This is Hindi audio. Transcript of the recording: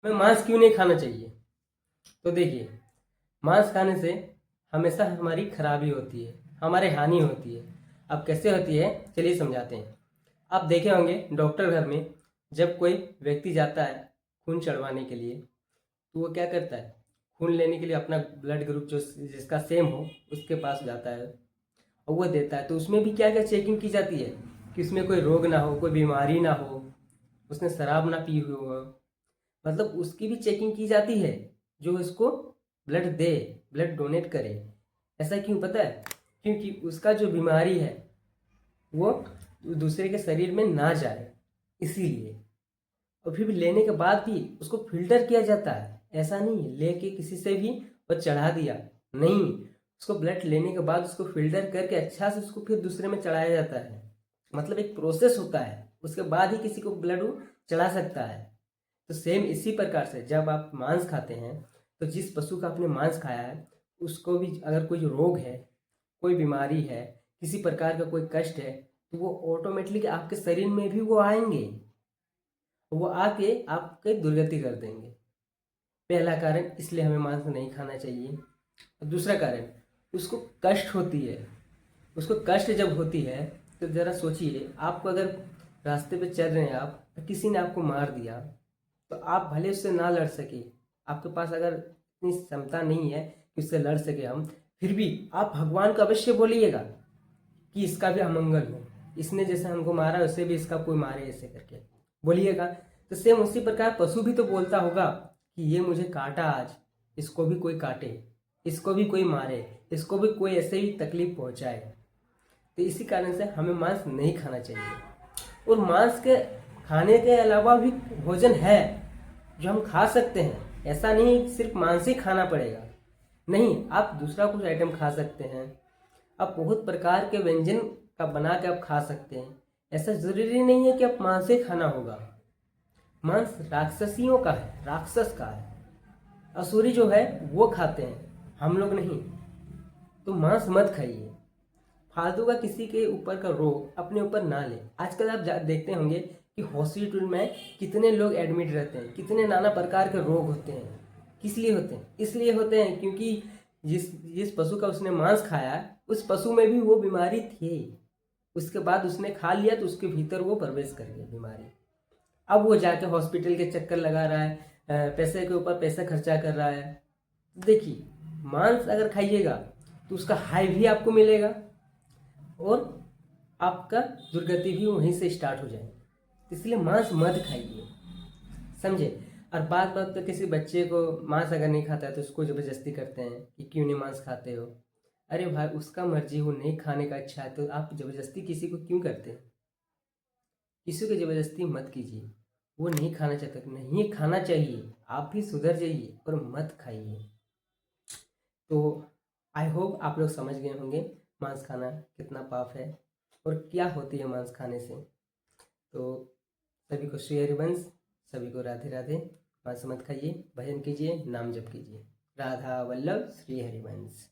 हमें मांस क्यों नहीं खाना चाहिए? तो देखिए, मांस खाने से हमेशा हमारी खराबी होती है, हमारे हानि होती है। अब कैसे होती है, चलिए समझाते हैं। आप देखे होंगे डॉक्टर घर में जब कोई व्यक्ति जाता है खून चढ़वाने के लिए, तो वो क्या करता है, खून लेने के लिए अपना ब्लड ग्रुप जो जिसका सेम हो उसके पास जाता है और वो देता है। तो उसमें भी क्या क्या चेकिंग की जाती है कि उसमें कोई रोग ना हो, कोई बीमारी ना हो, उसने शराब ना पी हुई हो, मतलब उसकी भी चेकिंग की जाती है जो इसको ब्लड दे, ब्लड डोनेट करे। ऐसा क्यों पता है? क्योंकि उसका जो बीमारी है वो दूसरे के शरीर में ना जाए, इसीलिए। और फिर भी लेने के बाद भी उसको फिल्टर किया जाता है। ऐसा नहीं लेके किसी से भी और चढ़ा दिया, नहीं, उसको ब्लड लेने के बाद उसको फिल्टर करके अच्छा से उसको फिर दूसरे में चढ़ाया जाता है। मतलब एक प्रोसेस होता है, उसके बाद ही किसी को ब्लड चढ़ा सकता है। तो सेम इसी प्रकार से जब आप मांस खाते हैं, तो जिस पशु का आपने मांस खाया है उसको भी अगर कोई रोग है, कोई बीमारी है, किसी प्रकार का कोई कष्ट है, तो वो ऑटोमेटिकली आपके शरीर में भी वो आएंगे, वो आके आपके दुर्गति कर देंगे। पहला कारण इसलिए हमें मांस नहीं खाना चाहिए। और दूसरा कारण, उसको कष्ट होती है। उसको कष्ट जब होती है तो ज़रा सोचिए, आपको अगर रास्ते पे चल रहे हैं आप, किसी ने आपको मार दिया, तो आप भले उससे ना लड़ सके, आपके पास अगर इतनी क्षमता नहीं है कि उससे लड़ सके हम, फिर भी आप भगवान को अवश्य बोलिएगा कि इसका भी अमंगल हो, इसने जैसे हमको मारा उससे भी इसका कोई मारे, ऐसे करके बोलिएगा। तो सेम उसी प्रकार पशु भी तो बोलता होगा कि ये मुझे काटा आज, इसको भी कोई काटे, इसको भी कोई मारे, इसको भी कोई ऐसे ही तकलीफ पहुंचाए। तो इसी कारण से हमें मांस नहीं खाना चाहिए। और मांस के खाने के अलावा भी भोजन है जो हम खा सकते हैं। ऐसा नहीं कि सिर्फ मांस ही खाना पड़ेगा, नहीं, आप दूसरा कुछ आइटम खा सकते हैं। आप बहुत प्रकार के व्यंजन का बना के आप खा सकते हैं। ऐसा जरूरी नहीं है कि आप मांस ही खाना होगा। मांस राक्षसियों का है, राक्षस का है, असुरी जो है वो खाते हैं, हम लोग नहीं। तो मांस मत खाइए। फालतू का किसी के ऊपर का रोग अपने ऊपर ना ले। आजकल आप देखते होंगे कि हॉस्पिटल में कितने लोग एडमिट रहते हैं, कितने नाना प्रकार के रोग होते हैं। किस लिए होते हैं? इसलिए होते हैं क्योंकि जिस जिस पशु का उसने मांस खाया, उस पशु में भी वो बीमारी थी। उसके बाद उसने खा लिया तो उसके भीतर वो प्रवेश कर गई बीमारी। अब वो जाके हॉस्पिटल के चक्कर लगा रहा है, पैसे के ऊपर पैसा खर्चा कर रहा है। देखिए, मांस अगर खाइएगा तो उसका हाई भी आपको मिलेगा और आपका दुर्गति भी वहीं से स्टार्ट हो जाएगी। इसलिए मांस मत खाइए, समझे। और बात बात पे किसी बच्चे को मांस अगर नहीं खाता है तो उसको ज़बरदस्ती करते हैं कि क्यों नहीं मांस खाते हो। अरे भाई, उसका मर्जी हो, नहीं खाने का इच्छा है तो आप ज़बरदस्ती किसी को क्यों करते हैं? किसी को ज़बरदस्ती मत कीजिए। वो नहीं खाना चाहता, नहीं खाना चाहिए, आप भी सुधर जाइए और मत खाइए। तो आई होप आप लोग समझ गए होंगे मांस खाना कितना पाप है और क्या होती है मांस खाने से। तो सभी को श्री हरिवंश, सभी को राधे राधे। मांस मत खाइए, भजन कीजिए, नाम जप कीजिए। राधा वल्लभ श्री हरिवंश।